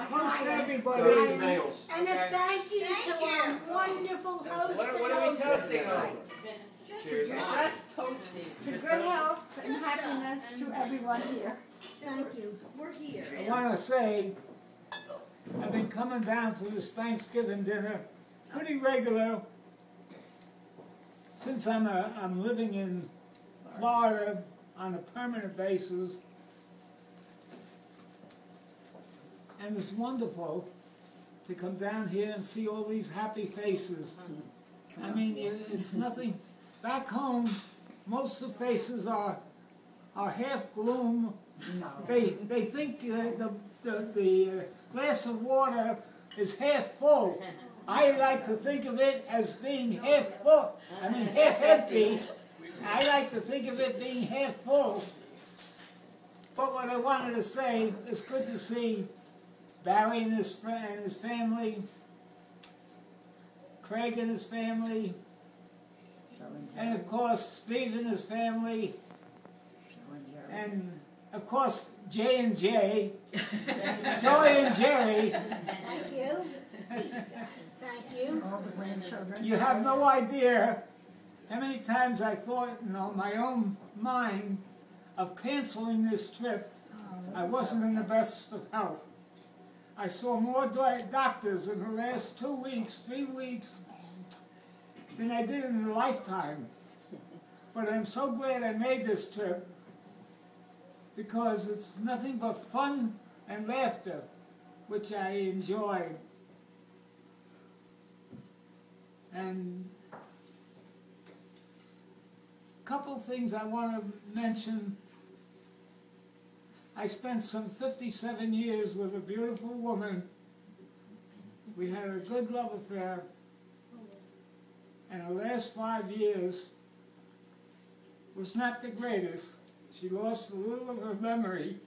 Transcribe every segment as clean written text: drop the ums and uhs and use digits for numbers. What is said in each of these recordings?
Host everybody. And a thank you to our wonderful host. What are we toasting on? Cheers. Just toasting. To good health and happiness to everyone here. Thank you. We're here. I want to say, I've been coming down to this Thanksgiving dinner pretty regular since I'm living in Florida on a permanent basis, and it's wonderful to come down here and see all these happy faces. I mean, it's nothing. Back home, most of the faces are half gloom. They think the glass of water is half full. I like to think of it as being half full. I mean, half empty. I like to think of it being half full. But what I wanted to say, it's good to see Barry and his family, Craig and his family, and of course Steve and his family, and of course J and J, Joy and Jerry. Thank you. Thank you. All the grandchildren. You have no idea how many times I thought in my own mind of canceling this trip. I wasn't in the best of health. I saw more doctors in the last 2 weeks, 3 weeks, than I did in a lifetime. But I'm so glad I made this trip because it's nothing but fun and laughter, which I enjoy. And a couple things I want to mention. I spent some 57 years with a beautiful woman. We had a good love affair. And the last 5 years was not the greatest. She lost a little of her memory,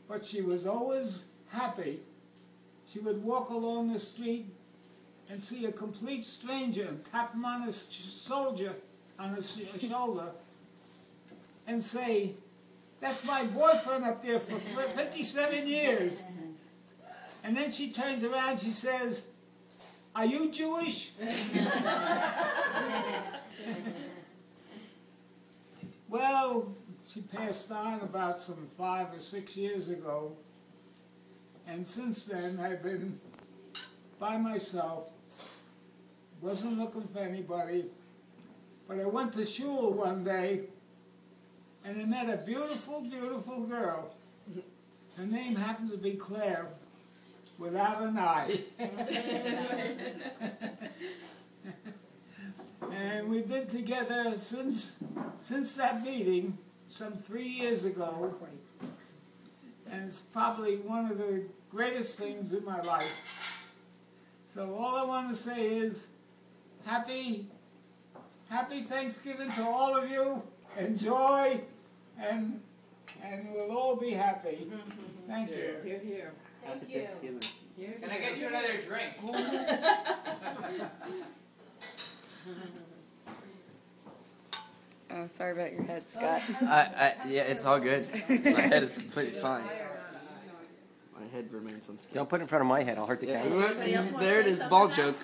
but she was always happy. She would walk along the street and see a complete stranger and tap him on his shoulder and say, "That's my boyfriend up there for 57 years. And then she turns around and she says, "Are you Jewish?" Well, she passed on about some 5 or 6 years ago. And since then, I've been by myself. Wasn't looking for anybody. But I went to shul one day, and I met a beautiful, beautiful girl. Her name happens to be Claire, without an I. And we've been together since that meeting, some 3 years ago. And it's probably one of the greatest things in my life. So all I want to say is, Happy Thanksgiving to all of you. Enjoy, and we'll all be happy. Thank you. Here, here. Happy Thanksgiving. Can I get you another drink? Oh, sorry about your head, Scott. Yeah, it's all good. My head is completely fine. My head remains unscathed. Don't put it in front of my head. I'll hurt the camera. There it is, ball joke.